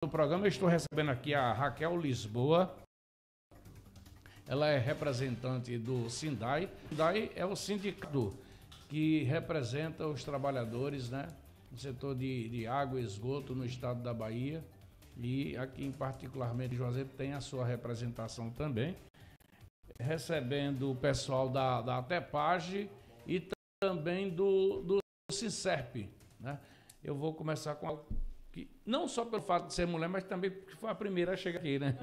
do programa, eu estou recebendo aqui a Raquel Lisboa. Ela é representante do SINDAI. O SINDAI é o sindicato que representa os trabalhadores, né, no setor de água e esgoto no estado da Bahia. E aqui, particularmente, Juazeiro tem a sua representação também, recebendo o pessoal da ATEPAGE e também do SINSERP, né? Eu vou começar com algo que, não só pelo fato de ser mulher, mas também porque foi a primeira a chegar aqui, né?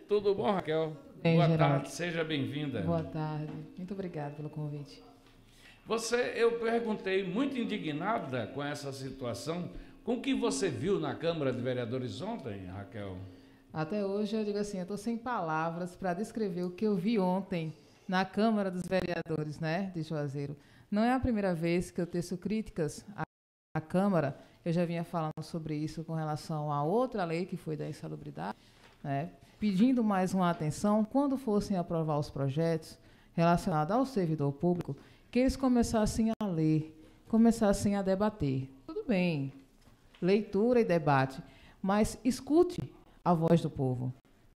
Tudo bom, Raquel? Bem, boa Geraldo. tarde, seja bem-vinda. Boa tarde, muito obrigada pelo convite. Eu perguntei, muito indignada com essa situação, com o que você viu na Câmara de Vereadores ontem, Raquel? Até hoje eu digo assim, eu estou sem palavras para descrever o que eu vi ontem na Câmara dos Vereadores, né, de Juazeiro. Não é a primeira vez que eu teço críticas à Câmara, eu já vinha falando sobre isso com relação a outra lei que foi da insalubridade, né, pedindo mais uma atenção quando fossem aprovar os projetos relacionados ao servidor público, que eles começassem a ler, começassem a debater. Tudo bem, leitura e debate, mas escute a voz do povo.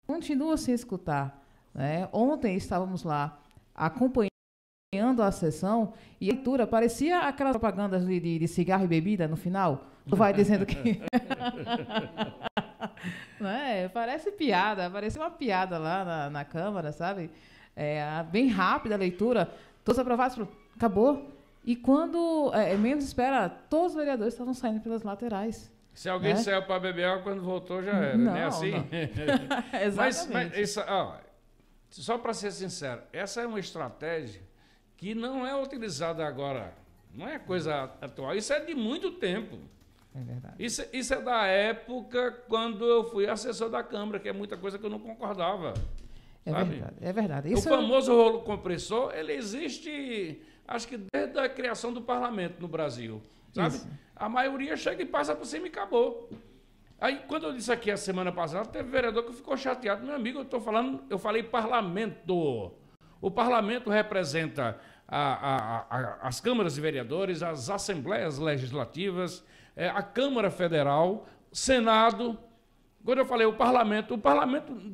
Continua sem escutar, né? Ontem estávamos lá acompanhando a sessão e a leitura parecia aquelas propagandas de cigarro e bebida no final. Tu vai dizendo que... né? Parece piada, parecia uma piada lá na Câmara, sabe? Bem rápida a leitura, todos aprovados, acabou. E quando menos espera, todos os vereadores estavam saindo pelas laterais. Se alguém saiu para beber água, quando voltou já era, não é assim? Não. Exatamente. Mas isso, só para ser sincero, essa é uma estratégia que não é utilizada agora, não é coisa atual, isso é de muito tempo. É verdade. Isso é da época quando eu fui assessor da Câmara, que é muita coisa que eu não concordava. É sabe? verdade, é verdade. O famoso rolo compressor, ele existe, acho que desde a criação do parlamento no Brasil, sabe? Isso. A maioria chega e passa por cima e acabou. Aí, quando eu disse aqui a semana passada, teve vereador que ficou chateado. Meu amigo, eu falei parlamento. O parlamento representa as câmaras de vereadores, as assembleias legislativas, a Câmara Federal, Senado. Quando eu falei o parlamento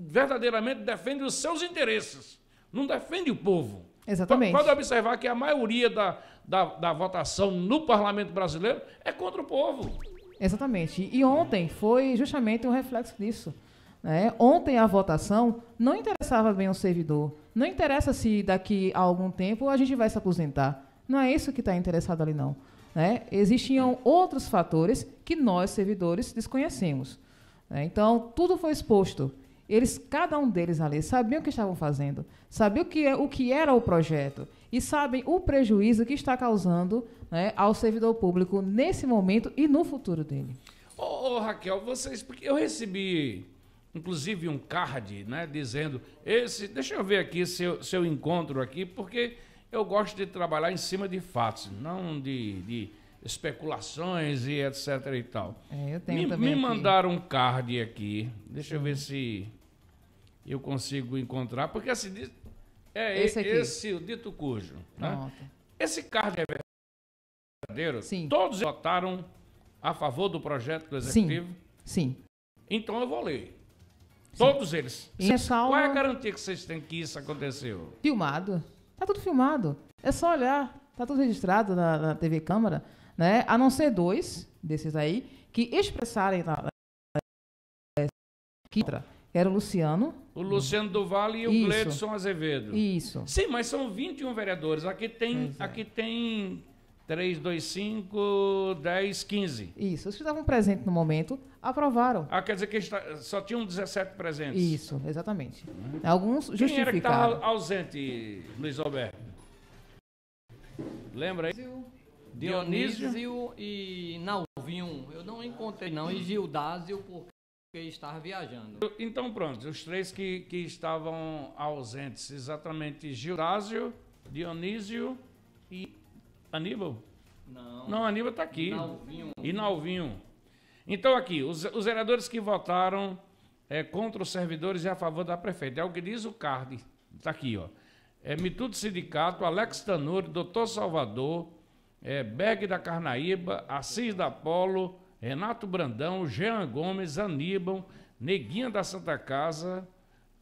verdadeiramente defende os seus interesses, não defende o povo. Exatamente. Pode observar que a maioria da votação no parlamento brasileiro é contra o povo. Exatamente. E ontem foi justamente um reflexo disso, né? Ontem a votação não interessava bem ao servidor. Não interessa se daqui a algum tempo a gente vai se aposentar. Não é isso que está interessado ali, não, né? Existiam outros fatores que nós, servidores, desconhecemos. Então, tudo foi exposto. Cada um deles ali, sabiam o que estavam fazendo, sabiam o que era o projeto e sabem o prejuízo que está causando, né, ao servidor público nesse momento e no futuro dele. Raquel, porque eu recebi, inclusive, um card, né, dizendo, deixa eu ver aqui se eu encontro aqui, porque eu gosto de trabalhar em cima de fatos, não de especulações e etc e tal. Eu tenho também me mandaram um card aqui, deixa eu ver se eu consigo encontrar, porque assim, esse o dito cujo. Né? Esse card é verdadeiro? Sim. Todos votaram a favor do projeto do Executivo? Sim. Então eu vou ler. Sim. Todos eles. Qual é a garantia que vocês têm que isso aconteceu? Filmado. Está tudo filmado. É só olhar. Está tudo registrado na TV Câmara. Né? A não ser 2 desses aí que expressarem que era o Luciano. O Luciano do Vale e o Gleidson Azevedo. Isso. Sim, mas são 21 vereadores. Aqui tem 3, 2, 5, 10, 15. Isso. Os que estavam presentes no momento aprovaram. Quer dizer que só tinham 17 presentes. Isso, exatamente. Alguns justificaram. Quem era que estava ausente, Luiz Alberto? Lembra aí? Dionísio e Nalvinho. Eu não encontrei, não. E Gildásio, porque estava viajando. Então, pronto. Os 3 que estavam ausentes. Exatamente. Gildásio, Dionísio e Aníbal? Não, Aníbal está aqui. E Nalvinho. Então, aqui, os vereadores que votaram contra os servidores e a favor da prefeita. É o que diz o card. Está aqui, ó. Mituto Sindicato, Alex Tanuri, Doutor Salvador, Berg da Carnaíba, Assis da Polo, Renato Brandão, Jean Gomes, Aníbal, Neguinha da Santa Casa,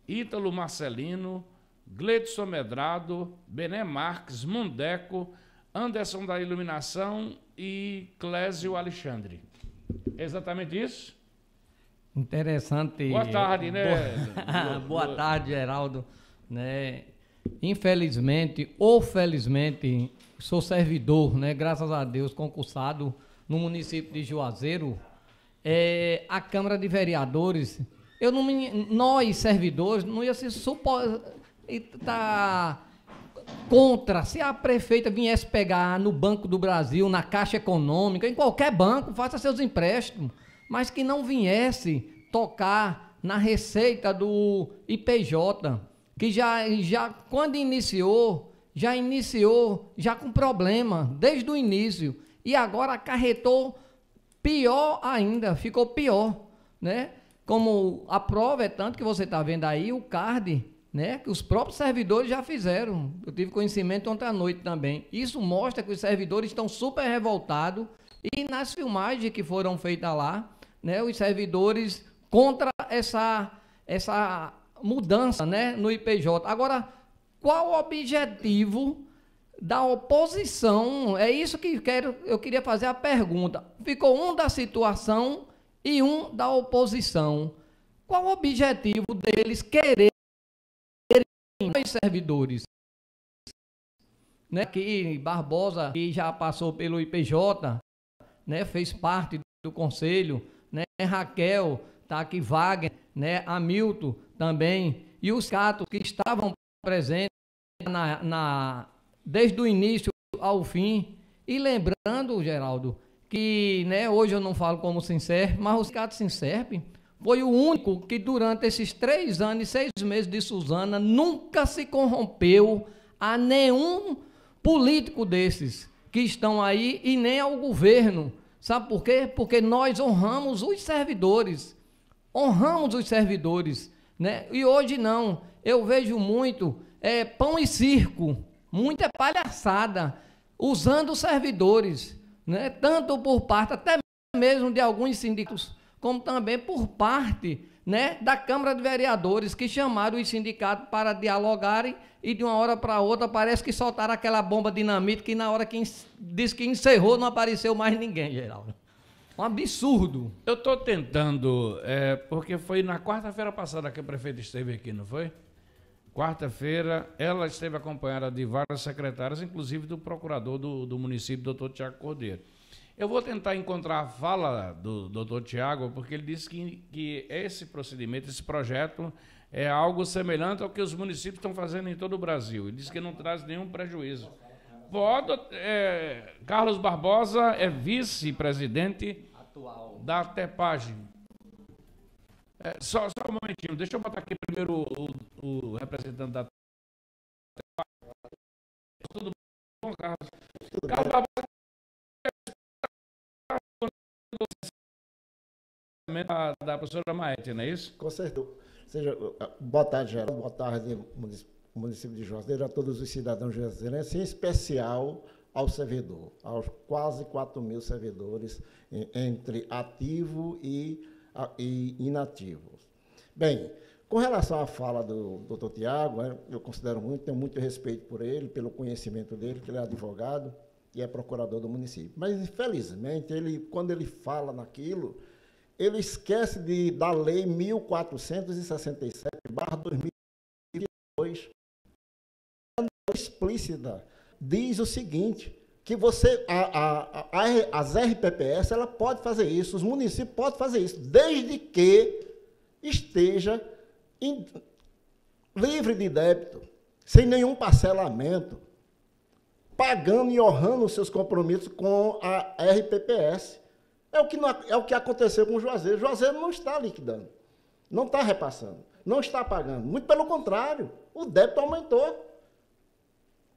Ítalo Marcelino, Gleidson Medrado, Bené Marques, Mundeco, Anderson da Iluminação e Clésio Alexandre. É exatamente isso? Interessante. Boa tarde, né? Boa tarde, Geraldo. Né? Infelizmente ou felizmente, sou servidor, né? Graças a Deus, concursado no município de Juazeiro. A Câmara de Vereadores, nós servidores, não ia se supor tá contra, se a prefeita viesse pegar no Banco do Brasil, na Caixa Econômica, em qualquer banco, faça seus empréstimos, mas que não viesse tocar na receita do IPJ, que já quando iniciou já com problema, desde o início, e agora acarretou pior ainda, ficou pior, né? Como a prova é tanto que você está vendo aí, o CARD, né, que os próprios servidores já fizeram. Eu tive conhecimento ontem à noite também. Isso mostra que os servidores estão super revoltados e nas filmagens que foram feitas lá, né, os servidores contra essa mudança, né, no IPJ. Agora, qual o objetivo da oposição? É isso que eu queria fazer a pergunta. Ficou um da situação e um da oposição. Qual o objetivo deles querer os servidores, né? Que Barbosa, que já passou pelo IPJ, né? Fez parte do conselho, né? Raquel, tá aqui, Wagner, né? Hamilton também, e os catos que estavam presentes desde o início ao fim. E lembrando, Geraldo, que, né, hoje eu não falo como Sincerp, mas o sindicato Sincerp foi o único que durante esses 3 anos e 6 meses de Suzana nunca se corrompeu a nenhum político desses que estão aí e nem ao governo. Sabe por quê? Porque nós honramos os servidores, né? E hoje não, eu vejo muito pão e circo, muita palhaçada, usando os servidores, né? Tanto por parte até mesmo de alguns sindicatos, como também por parte, né, da Câmara de Vereadores, que chamaram os sindicatos para dialogarem e de uma hora para outra parece que soltaram aquela bomba dinamite que na hora que disse que encerrou não apareceu mais ninguém, Geraldo. Um absurdo. Eu estou tentando, porque foi na quarta-feira passada que a prefeita esteve aqui, não foi? Quarta-feira, ela esteve acompanhada de vários secretários, inclusive do procurador do município, doutor Tiago Cordeiro. Eu vou tentar encontrar a fala do doutor Tiago, porque ele disse que esse procedimento, esse projeto, é algo semelhante ao que os municípios estão fazendo em todo o Brasil. Ele disse que não traz nenhum prejuízo. Carlos Barbosa é vice-presidente atual da TEPAGEN. Só um momentinho, deixa eu botar aqui primeiro o representante da TEPAGEN. Tudo bom, Carlos? Carlos Barbosa, da professora Maete, não é isso? Com certeza. Boa tarde, Geraldo. Boa tarde, município de Juazeiro, a todos os cidadãos juazeirenses, em especial ao servidor, aos quase 4.000 servidores, entre ativo e inativo. Bem, com relação à fala do doutor Tiago, eu considero muito, tenho muito respeito por ele, pelo conhecimento dele, que ele é advogado e é procurador do município. Mas, infelizmente, quando ele fala naquilo, ele esquece da Lei 1467/2022, explícita, diz o seguinte, que as RPPS, ela pode fazer isso, os municípios podem fazer isso, desde que esteja livre de débito, sem nenhum parcelamento, pagando e honrando os seus compromissos com a RPPS. É o que aconteceu com o Juazeiro. O Juazeiro não está liquidando, não está repassando, não está pagando. Muito pelo contrário, o débito aumentou.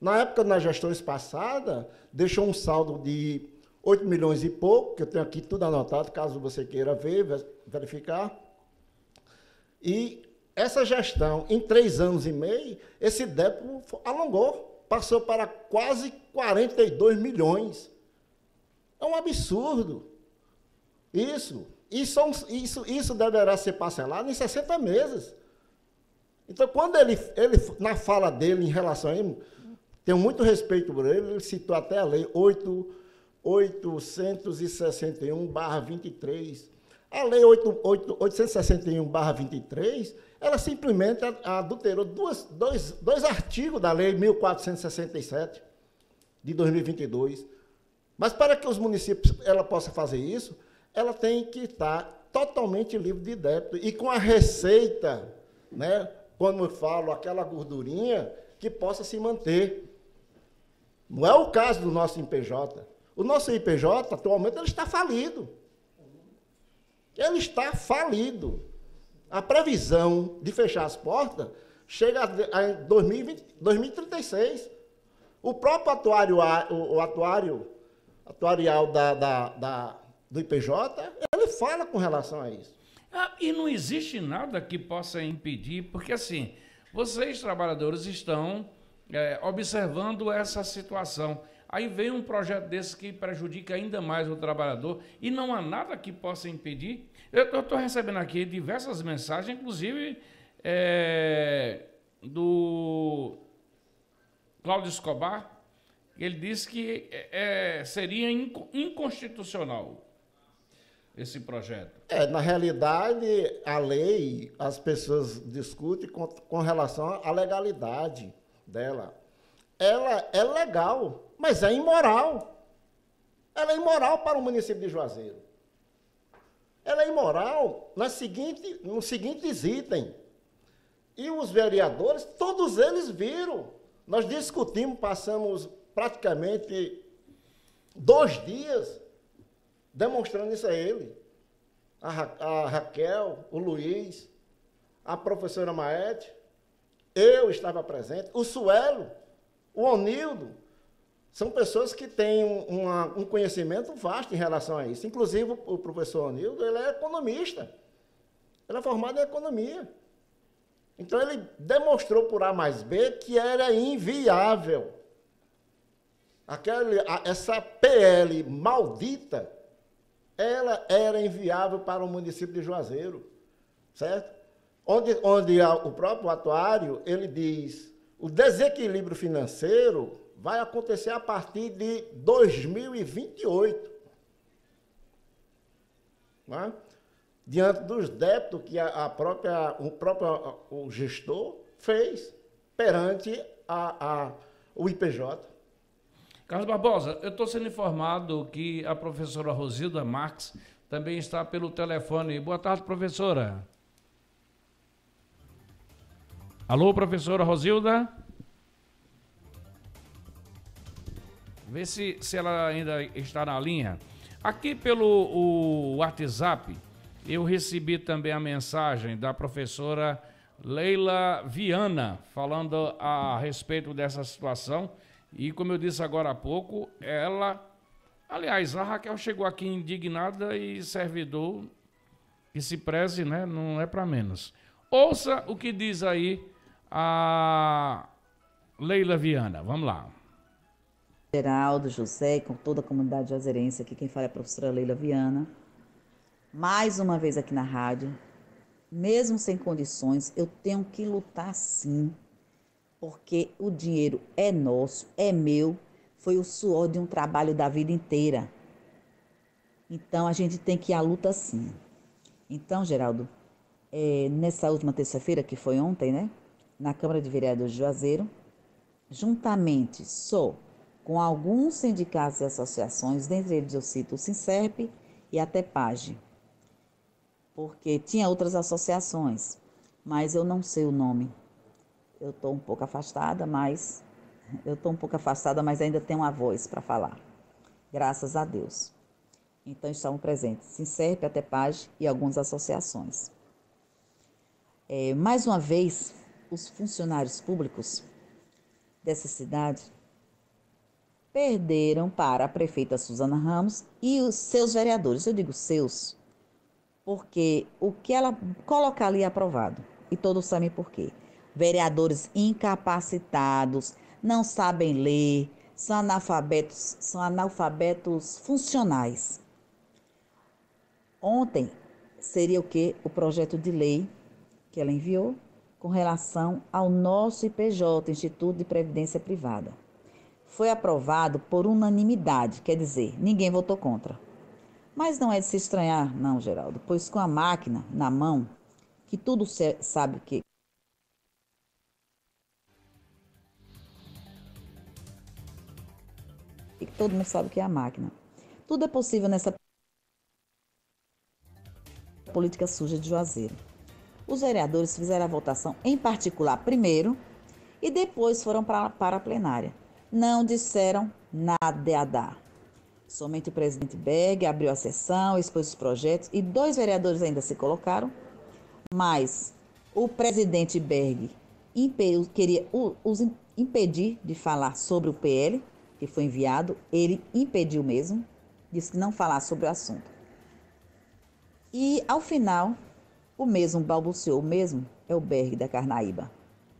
Na época, nas gestões passadas, deixou um saldo de 8 milhões e pouco, que eu tenho aqui tudo anotado, caso você queira verificar. E essa gestão, em 3 anos e meio, esse débito alongou, passou para quase 42 milhões. É um absurdo. Isso deverá ser parcelado em 60 meses. Então, quando ele na fala dele em relação a ele, tenho muito respeito por ele citou até a lei 861/23. A lei 861/23, ela simplesmente adulterou dois artigos da lei 1467 de 2022. Mas para que os municípios ela possa fazer isso, ela tem que estar totalmente livre de débito e com a receita, né, quando eu falo aquela gordurinha, que possa se manter. Não é o caso do nosso IPJ. O nosso IPJ, atualmente, ele está falido. Ele está falido. A previsão de fechar as portas chega em 2036. O próprio atuarial do IPJ, ele fala com relação a isso. E não existe nada que possa impedir, porque assim, vocês, trabalhadores, estão observando essa situação. Aí vem um projeto desse que prejudica ainda mais o trabalhador e não há nada que possa impedir. Eu estou recebendo aqui diversas mensagens, inclusive do Cláudio Escobar. Ele disse que seria inconstitucional esse projeto. Na realidade, a lei, as pessoas discutem com relação à legalidade dela. Ela é legal, mas é imoral. Ela é imoral para o município de Juazeiro. Ela é imoral nos seguintes itens. E os vereadores, todos eles viram. Nós discutimos, passamos praticamente 2 dias demonstrando isso a ele. A Raquel, o Luiz, a professora Maete, eu estava presente, o Suelo, o Onildo, são pessoas que têm um conhecimento vasto em relação a isso. Inclusive, o professor Onildo, ele é economista. Ele é formado em economia. Então, ele demonstrou por A mais B que era inviável. Essa PL maldita, ela era inviável para o município de Juazeiro, certo? Onde o próprio atuário, ele diz, o desequilíbrio financeiro vai acontecer a partir de 2028. Né? Diante dos débitos que o gestor fez perante o IPJ. Carlos Barbosa, eu estou sendo informado que a professora Rosilda Marques também está pelo telefone. Boa tarde, professora. Alô, professora Rosilda? Vê se ela ainda está na linha. Aqui pelo WhatsApp, eu recebi também a mensagem da professora Leila Viana, falando a respeito dessa situação. E como eu disse agora há pouco, aliás, a Raquel chegou aqui indignada e servidor que se preze, né? Não é para menos. Ouça o que diz aí a Leila Viana. Vamos lá. Geraldo, José e com toda a comunidade juazeirense, aqui quem fala é a professora Leila Viana. Mais uma vez aqui na rádio, mesmo sem condições, eu tenho que lutar sim, porque o dinheiro é nosso, é meu, foi o suor de um trabalho da vida inteira. Então, a gente tem que ir à luta sim. Então, Geraldo, nessa última terça-feira, que foi ontem, né, na Câmara de Vereadores de Juazeiro, juntamente só com alguns sindicatos e associações, dentre eles eu cito o Sincerp e a TEPAGE, porque tinha outras associações, mas eu não sei o nome. Eu estou um pouco afastada, mas ainda tenho uma voz para falar. Graças a Deus. Então, estavam presentes Sincerp, a TEPAGE e algumas associações. Mais uma vez, os funcionários públicos dessa cidade perderam para a prefeita Suzana Ramos e os seus vereadores. Eu digo seus, porque o que ela colocar ali é aprovado. E todos sabem por quê. Vereadores incapacitados, não sabem ler, são analfabetos funcionais. Ontem seria o quê? O projeto de lei que ela enviou com relação ao nosso IPJ, Instituto de Previdência Privada. Foi aprovado por unanimidade, quer dizer, ninguém votou contra. Mas não é de se estranhar, não, Geraldo, pois com a máquina na mão, que tudo sabe que todo mundo sabe que é a máquina. Tudo é possível nessa política suja de Juazeiro. Os vereadores fizeram a votação em particular primeiro e depois foram para a plenária. Não disseram nada a dar. Somente o presidente Berg abriu a sessão, expôs os projetos e 2 vereadores ainda se colocaram, mas o presidente Berg queria os impedir de falar sobre o PL, que foi enviado, ele impediu mesmo, disse que não falar sobre o assunto. E, ao final, o mesmo balbuciou, o mesmo é o Berg da Carnaíba.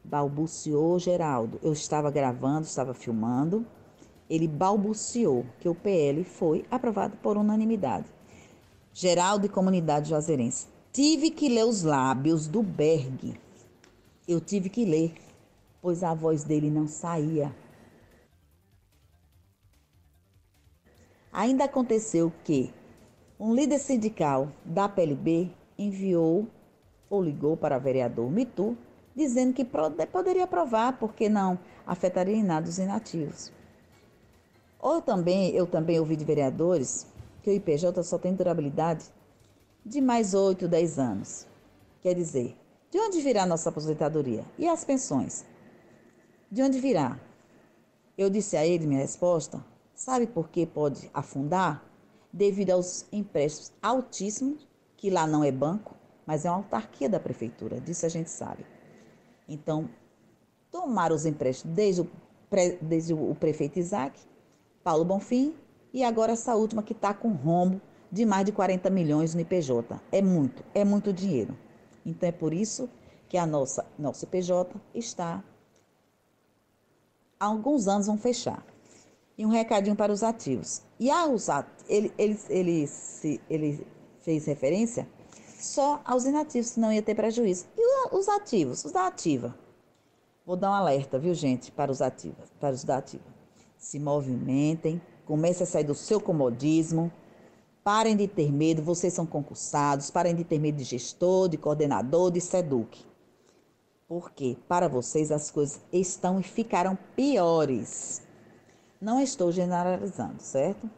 Balbuciou, Geraldo. Eu estava gravando, estava filmando. Ele balbuciou que o PL foi aprovado por unanimidade. Geraldo e comunidade juazeirense. Tive que ler os lábios do Berg. Eu tive que ler, pois a voz dele não saía. Ainda aconteceu que um líder sindical da PLB enviou ou ligou para o vereador Mitu, dizendo que poderia aprovar, porque não afetaria em nada os inativos. Eu também ouvi de vereadores que o IPJ só tem durabilidade de mais 8, 10 anos. Quer dizer, de onde virá a nossa aposentadoria? E as pensões? De onde virá? Eu disse a ele, minha resposta, sabe por que pode afundar? Devido aos empréstimos altíssimos, que lá não é banco, mas é uma autarquia da prefeitura, disso a gente sabe. Então, tomaram os empréstimos desde o prefeito Isaac, Paulo Bonfim, e agora essa última que está com rombo de mais de 40 milhões no IPJ. É muito dinheiro. Então, é por isso que nosso IPJ está, há alguns anos vão fechar. E um recadinho para os ativos. E ele fez referência só aos inativos, senão ia ter prejuízo. E os ativos, os da ativa? Vou dar um alerta, viu, gente, para os da ativa. Se movimentem, comecem a sair do seu comodismo, parem de ter medo, vocês são concursados, parem de ter medo de gestor, de coordenador, de SEDUC. Porque para vocês as coisas estão e ficarão piores. Não estou generalizando, certo?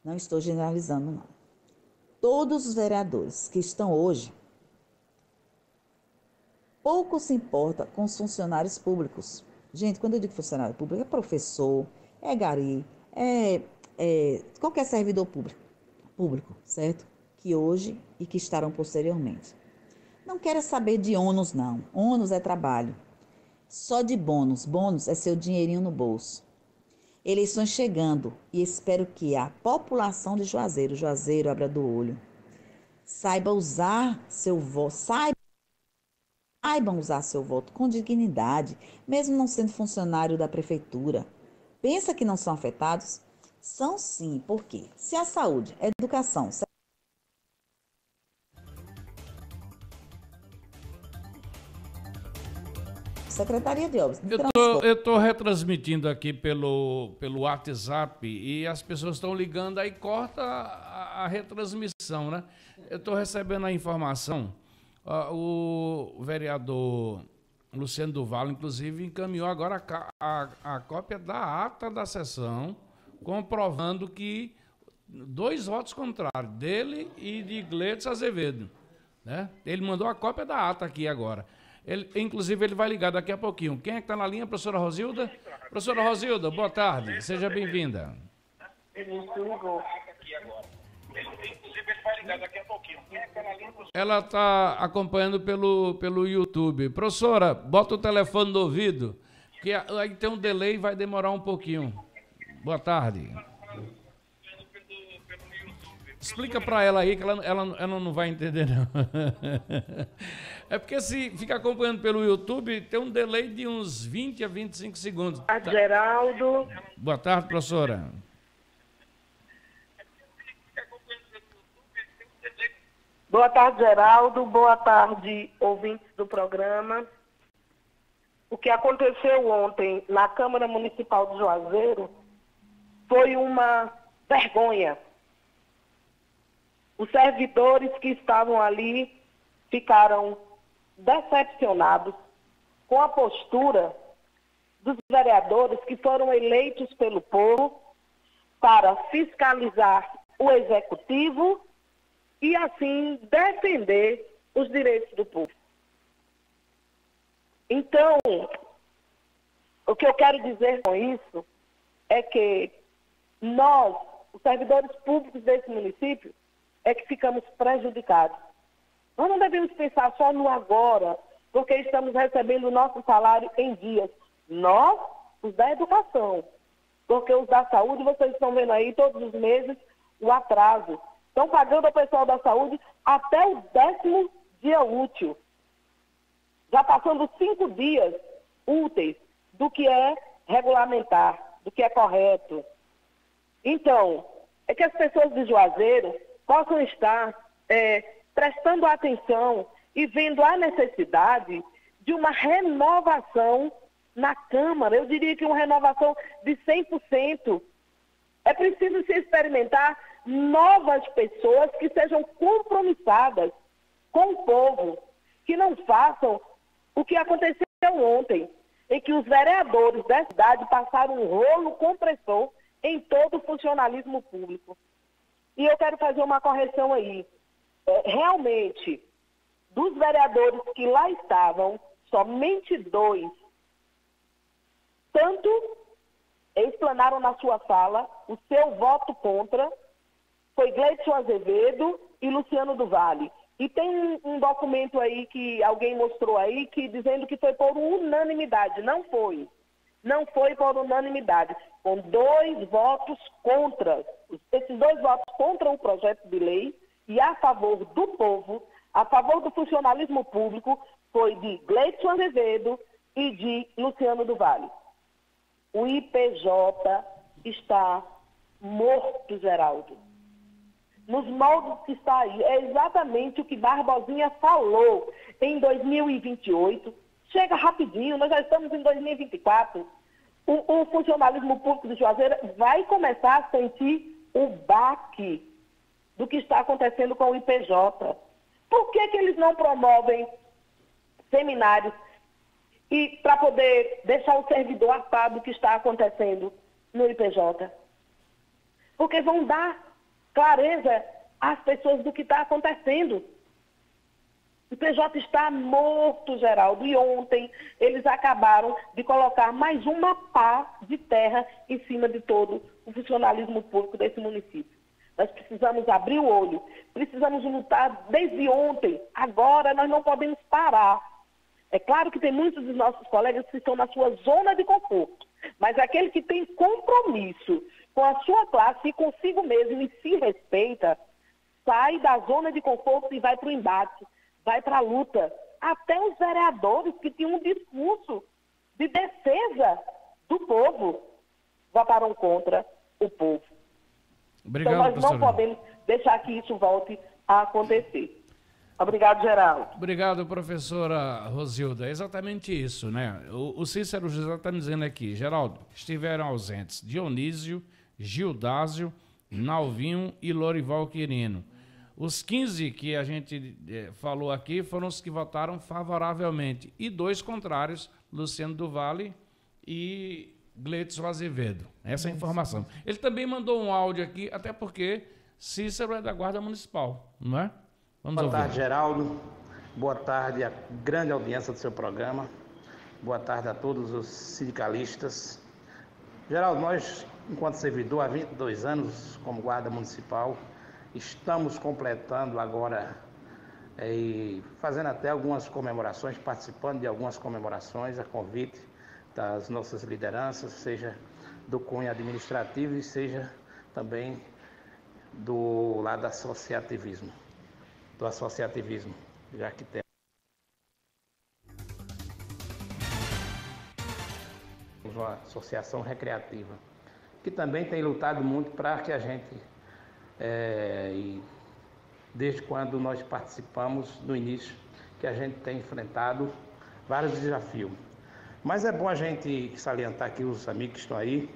Não estou generalizando, não. Todos os vereadores que estão hoje, pouco se importa com os funcionários públicos. Gente, quando eu digo funcionário público, é professor, é gari, qualquer servidor público, certo? Que hoje e que estarão posteriormente. Não quero saber de ônus, não. Ônus é trabalho. Só de bônus. Bônus é seu dinheirinho no bolso. Eleições chegando e espero que a população de Juazeiro, abra do olho, saiba usar seu voto, saibam usar seu voto com dignidade, mesmo não sendo funcionário da prefeitura. Pensa que não são afetados? São sim, por quê? Se a saúde, a educação, Secretaria de Obras. Eu estou retransmitindo aqui pelo WhatsApp e as pessoas estão ligando, aí corta a retransmissão, né? Eu estou recebendo a informação, o vereador Luciano do Vale, inclusive, encaminhou agora a cópia da ata da sessão, comprovando que 2 votos contrários, dele e de Gleitson Azevedo, né? Ele mandou a cópia da ata aqui agora. Inclusive, ele vai ligar daqui a pouquinho. Quem é que está na linha? Professora Rosilda? Professora Rosilda, boa tarde. Seja bem-vinda. Ela está acompanhando pelo YouTube. Professora, bota o telefone no ouvido, que aí tem um delay e vai demorar um pouquinho. Boa tarde. Explica para ela aí que ela não vai entender, não. É porque se fica acompanhando pelo YouTube, tem um delay de uns 20 a 25 segundos. Boa tarde, Geraldo. Boa tarde, professora. Boa tarde, Geraldo. Boa tarde, ouvintes do programa. O que aconteceu ontem na Câmara Municipal de Juazeiro foi uma vergonha. Os servidores que estavam ali ficaram decepcionados com a postura dos vereadores que foram eleitos pelo povo para fiscalizar o executivo e, assim, defender os direitos do povo. Então, o que eu quero dizer com isso é que nós, os servidores públicos desse município, é que ficamos prejudicados. Nós não devemos pensar só no agora, porque estamos recebendo o nosso salário em dias. Nós, os da educação, porque os da saúde, vocês estão vendo aí todos os meses o atraso. Estão pagando ao pessoal da saúde até o 10º dia útil. Já passando 5 dias úteis do que é regulamentar, do que é correto. Então, é que as pessoas de Juazeiro possam estar prestando atenção e vendo a necessidade de uma renovação na Câmara. Eu diria que uma renovação de 100%. É preciso se experimentar novas pessoas que sejam compromissadas com o povo, que não façam o que aconteceu ontem, em que os vereadores da cidade passaram um rolo compressor em todo o funcionalismo público. E eu quero fazer uma correção aí. Realmente, dos vereadores que lá estavam, somente 2, tanto explanaram na sua fala o seu voto contra, foi Gleidson Azevedo e Luciano do Vale. E tem um documento aí que alguém mostrou aí, que dizendo que foi por unanimidade. Não foi. Não foi por unanimidade. Com 2 votos contra. Esses 2 votos contra o projeto de lei e a favor do povo, a favor do funcionalismo público, foi de Gleidson Azevedo e de Luciano do Vale. O IPJ está morto, Geraldo. Nos moldes que está aí, é exatamente o que Barbosinha falou em 2028. Chega rapidinho, nós já estamos em 2024. O funcionalismo público de Juazeiro vai começar a sentir o baque do que está acontecendo com o IPJ. Por que eles não promovem seminários e para poder deixar o servidor a par do que está acontecendo no IPJ? Porque vão dar clareza às pessoas do que está acontecendo. O IPJ está morto, Geraldo, e ontem eles acabaram de colocar mais uma pá de terra em cima de todo o funcionalismo público desse município. Nós precisamos abrir o olho, precisamos lutar desde ontem. Agora nós não podemos parar. É claro que tem muitos dos nossos colegas que estão na sua zona de conforto, mas aquele que tem compromisso com a sua classe e consigo mesmo e se respeita, sai da zona de conforto e vai para o embate, vai para a luta. Até os vereadores que tinham um discurso de defesa do povo votaram contra o povo. Obrigado, então nós não professor. podemos deixar que isso volte a acontecer. Obrigado, Geraldo. Obrigado, professora Rosilda. É exatamente isso, né? O Cícero José está me dizendo aqui, Geraldo, estiveram ausentes Dionísio, Gildásio, Nalvinho e Lorival Quirino. Os 15 que a gente falou aqui foram os que votaram favoravelmente e 2 contrários, Luciano do Vale e Gleidson Azevedo. Essa é a informação. Ele também mandou um áudio aqui, até porque Cícero é da Guarda Municipal, não é? Vamos Boa ouvir. tarde, Geraldo. Boa tarde à grande audiência do seu programa. Boa tarde a todos os sindicalistas. Geraldo, nós, enquanto servidor, há 22 anos como Guarda Municipal, estamos completando agora e fazendo até algumas comemorações, participando de algumas comemorações a convite das nossas lideranças, seja do cunho administrativo e seja também do lado associativismo. Do associativismo, já que temos uma associação recreativa, que também tem lutado muito para que a gente desde quando nós participamos no início, que a gente tem enfrentado vários desafios. Mas é bom a gente salientar aqui, os amigos que estão aí,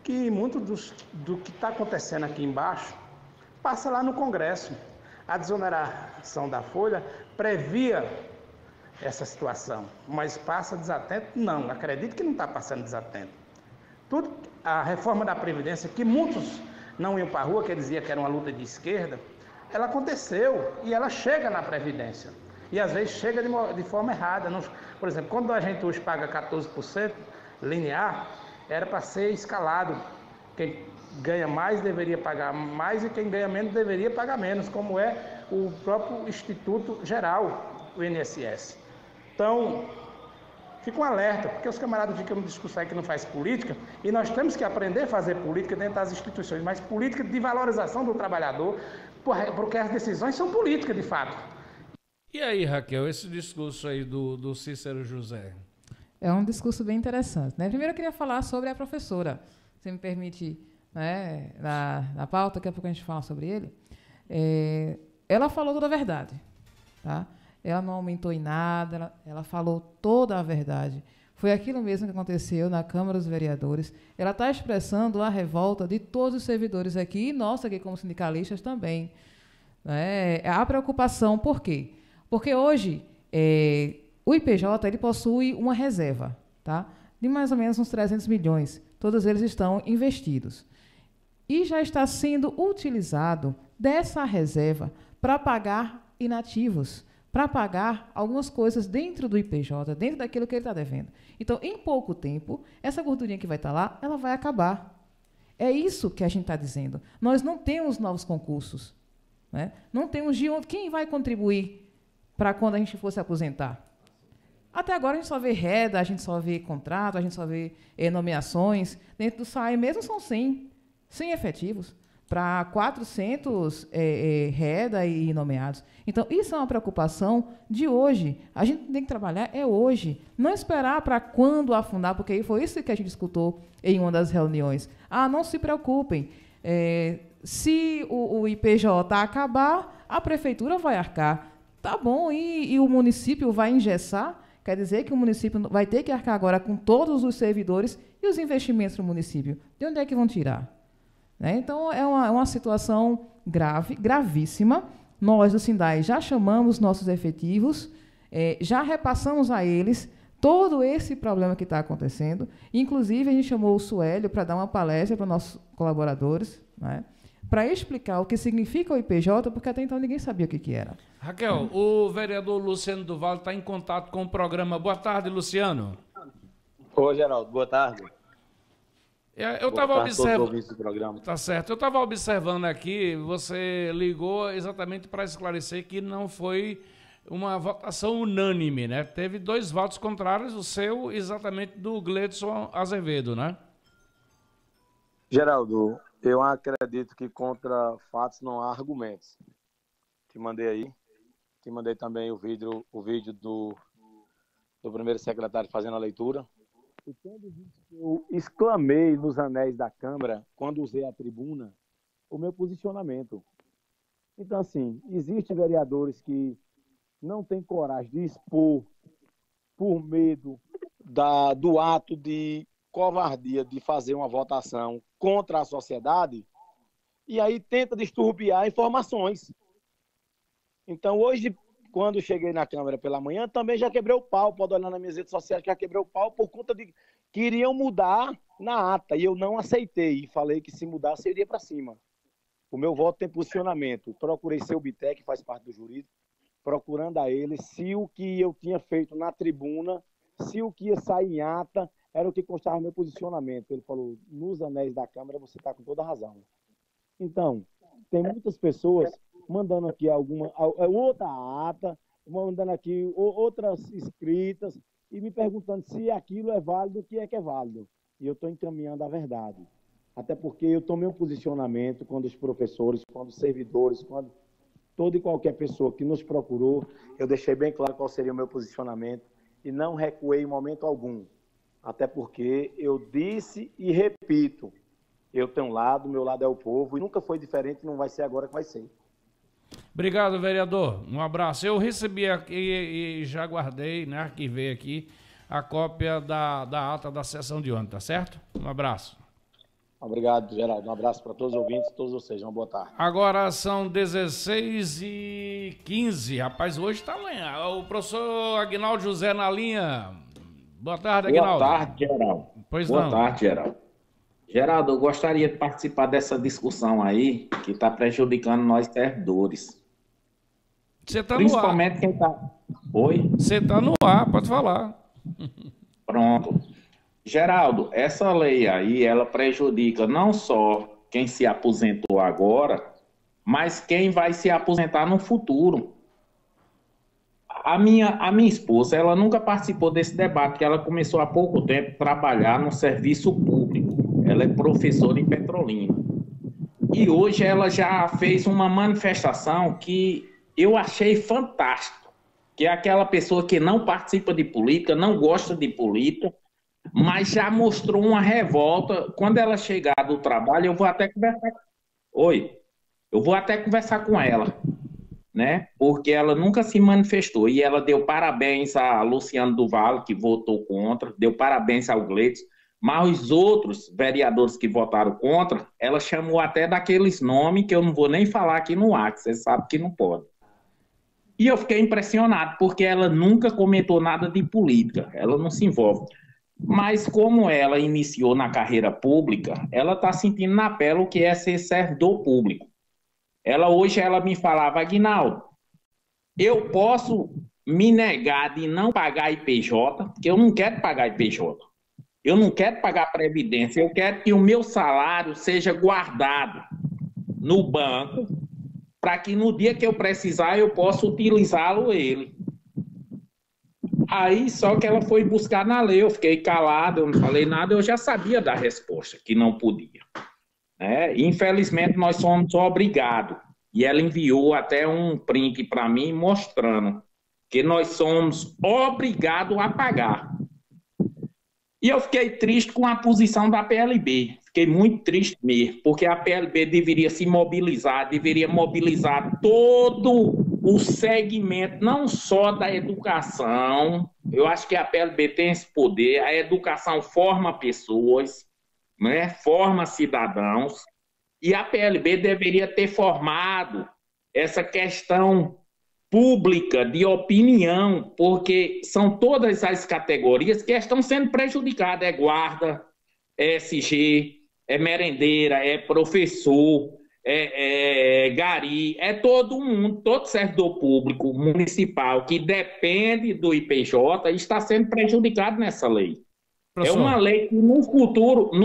que muito do que está acontecendo aqui embaixo passa lá no Congresso. A desoneração da folha previa essa situação, mas passa desatento? Não, acredito que não está passando desatento. A reforma da Previdência, que muitos não iam para a rua, que dizia que era uma luta de esquerda, ela aconteceu e ela chega na Previdência. E às vezes chega de forma errada. Por exemplo, quando a gente hoje paga 14% linear, era para ser escalado. Quem ganha mais deveria pagar mais e quem ganha menos deveria pagar menos, como é o próprio Instituto Geral, o INSS. Então, fica um alerta, porque os camaradas ficam no discurso aí que não faz política, e nós temos que aprender a fazer política dentro das instituições, mas política de valorização do trabalhador, porque as decisões são políticas, de fato. E aí, Raquel, esse discurso aí do Cícero José? É um discurso bem interessante, né? Primeiro eu queria falar sobre a professora, se me permite, né, na pauta, daqui a pouco a gente fala sobre ele. Ela falou toda a verdade, tá? Ela não aumentou em nada, ela falou toda a verdade. Foi aquilo mesmo que aconteceu na Câmara dos Vereadores. Ela está expressando a revolta de todos os servidores aqui, e nós aqui como sindicalistas também. A preocupação, por quê? Porque hoje o IPJ ele possui uma reserva, tá? De mais ou menos uns 300 milhões. Todos eles estão investidos. E já está sendo utilizado dessa reserva para pagar inativos, para pagar algumas coisas dentro do IPJ, dentro daquilo que ele está devendo. Então, em pouco tempo, essa gordurinha que vai estar lá, ela vai acabar. É isso que a gente está dizendo. Nós não temos novos concursos, né? Não temos de onde. Quem vai contribuir para quando a gente for se aposentar? Até agora a gente só vê reda, a gente só vê contrato, a gente só vê nomeações. Dentro do SAE mesmo são 100 efetivos para 400 reda e nomeados. Então, isso é uma preocupação de hoje. A gente tem que trabalhar hoje. Não esperar para quando afundar, porque foi isso que a gente escutou em uma das reuniões. Não se preocupem. Se o IPJ acabar, a prefeitura vai arcar. Tá bom, e o município vai engessar? Quer dizer que o município vai ter que arcar agora com todos os servidores e os investimentos do município. De onde é que vão tirar? Então, é uma situação grave, gravíssima. Nós, do Sindai, já chamamos nossos efetivos, já repassamos a eles todo esse problema que está acontecendo. Inclusive, a gente chamou o Suélio para dar uma palestra para nossos colaboradores, né, para explicar o que significa o IPJ, porque até então ninguém sabia o que era. Raquel, o vereador Luciano do Vale está em contato com o programa. Boa tarde, Luciano. Oi, Geraldo. Boa tarde. Eu estava observando. Tá certo. Eu estava observando aqui, você ligou exatamente para esclarecer que não foi uma votação unânime, né? Teve 2 votos contrários, o seu exatamente do Gleidson Azevedo, né? Geraldo, eu acredito que contra fatos não há argumentos. Te mandei aí. Te mandei também o vídeo do primeiro secretário fazendo a leitura. E quando eu exclamei nos anéis da Câmara, quando usei a tribuna, o meu posicionamento. Então, assim, existem vereadores que não têm coragem de expor por medo do ato de covardia de fazer uma votação contra a sociedade e aí tenta disturbiar informações. Então, hoje, quando cheguei na Câmara pela manhã, também já quebrei o pau, pode olhar nas minhas redes sociais, já quebrei o pau por conta de que iriam mudar na ata, e eu não aceitei, e falei que se mudasse, eu iria para cima. O meu voto tem posicionamento. Procurei ser o Bité, que faz parte do jurídico, procurando a ele se o que eu tinha feito na tribuna, se o que ia sair em ata, era o que constava no meu posicionamento. Ele falou, nos anéis da Câmara, você está com toda a razão. Então, tem muitas pessoas mandando aqui outra ata, mandando aqui outras escritas e me perguntando se aquilo é válido, o que é válido. E eu estou encaminhando a verdade. Até porque eu tomei um posicionamento quando os professores, quando os servidores, quando toda e qualquer pessoa que nos procurou, eu deixei bem claro qual seria o meu posicionamento e não recuei em momento algum. Até porque eu disse e repito, eu tenho um lado, meu lado é o povo, e nunca foi diferente, não vai ser agora que vai ser. Obrigado, vereador. Um abraço. Eu recebi aqui e já guardei, né, arquivei aqui a cópia da ata da sessão de ontem, tá certo? Um abraço. Obrigado, Geraldo. Um abraço para todos os ouvintes, todos vocês. Uma boa tarde. Agora são 16h15. Rapaz, hoje tá lá. O professor Aguinaldo José na linha. Boa tarde, Aguinaldo. Boa tarde, Geraldo. Pois Boa não. tarde, Geraldo. Geraldo, eu gostaria de participar dessa discussão aí, que está prejudicando nós servidores. Você tá no ar. Principalmente quem está... Oi? Você tá no ar, pode falar. Pronto. Geraldo, essa lei aí, ela prejudica não só quem se aposentou agora, mas quem vai se aposentar no futuro. A minha esposa, ela nunca participou desse debate, porque ela começou há pouco tempo a trabalhar no serviço público. Ela é professora em Petrolina. E hoje ela já fez uma manifestação que eu achei fantástico, que é aquela pessoa que não participa de política, não gosta de política, mas já mostrou uma revolta. Quando ela chegar do trabalho, eu vou até conversar. Oi, eu vou até conversar com ela, né? Porque ela nunca se manifestou. E ela deu parabéns a Luciano do Vale, que votou contra, deu parabéns ao Gleidson, mas os outros vereadores que votaram contra, ela chamou até daqueles nomes que eu não vou nem falar aqui no ar, que você sabe que não pode. E eu fiquei impressionado, porque ela nunca comentou nada de política, ela não se envolve. Mas como ela iniciou na carreira pública, ela está sentindo na pele o que é ser servidor público. Hoje ela me falava, Aguinaldo, eu posso me negar de não pagar IPJ, porque eu não quero pagar IPJ. Eu não quero pagar previdência, eu quero que o meu salário seja guardado no banco, para que no dia que eu precisar eu possa utilizá-lo ele. Aí só que ela foi buscar na lei, eu fiquei calado, eu não falei nada, eu já sabia da resposta, que não podia. Né? Infelizmente nós somos obrigados, e ela enviou até um print para mim mostrando que nós somos obrigados a pagar. E eu fiquei triste com a posição da PLB, fiquei muito triste mesmo, porque a PLB deveria se mobilizar, deveria mobilizar todo o segmento, não só da educação. Eu acho que a PLB tem esse poder, a educação forma pessoas, né? Forma cidadãos, e a PLB deveria ter formado essa questão pública de opinião, porque são todas as categorias que estão sendo prejudicadas, é guarda, é SG, é merendeira, é professor, é gari, é todo mundo, todo servidor público municipal que depende do IPJ está sendo prejudicado nessa lei. Professor, é uma lei que no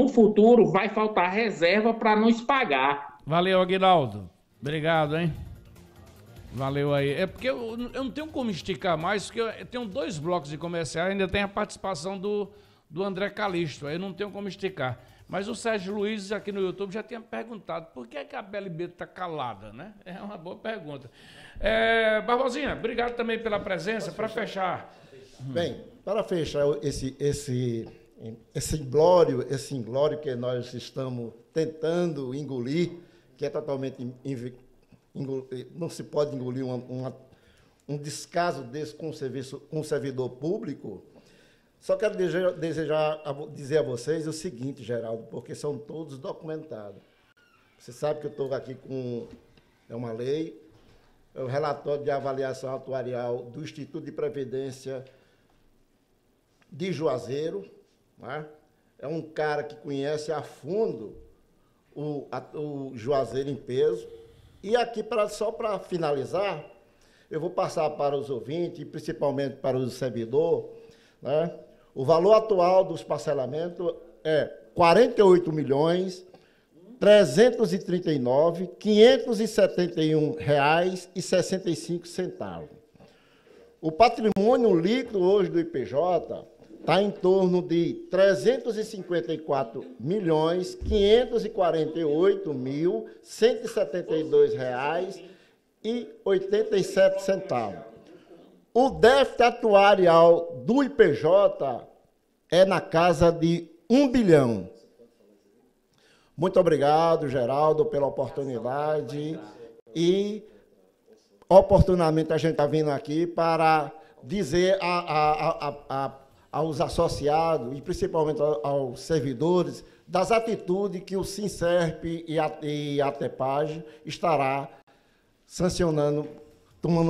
futuro vai faltar reserva para nos pagar. Valeu, Aguinaldo. Obrigado, hein? Valeu aí. É porque eu não tenho como esticar mais, porque eu tenho 2 blocos de comercial, ainda tem a participação do André Calixto, aí eu não tenho como esticar. Mas o Sérgio Luiz aqui no YouTube já tinha perguntado por que a PLB está calada, né? É uma boa pergunta. Barbosinha, obrigado também pela presença. Para fechar. Bem, para fechar esse inglório que nós estamos tentando engolir, que é totalmente não se pode engolir um descaso desse com o servidor público. Só quero dizer a vocês o seguinte, Geraldo, porque são todos documentados. Você sabe que eu estou aqui com uma lei, é o relatório de avaliação atuarial do Instituto de Previdência de Juazeiro, né? É um cara que conhece a fundo o Juazeiro em peso. E aqui, só para finalizar, eu vou passar para os ouvintes, e principalmente para o servidor, né? O valor atual dos parcelamentos é R$ 48.339.571,65. O patrimônio líquido hoje do IPJ está em torno de R$ 354.172,87. O déficit atuarial do IPJ é na casa de R$ 1 bilhão. Muito obrigado, Geraldo, pela oportunidade. E oportunamente a gente está vindo aqui para dizer aos associados, e principalmente aos servidores, das atitudes que o Sinserp e a TEPAGE estará sancionando, tomando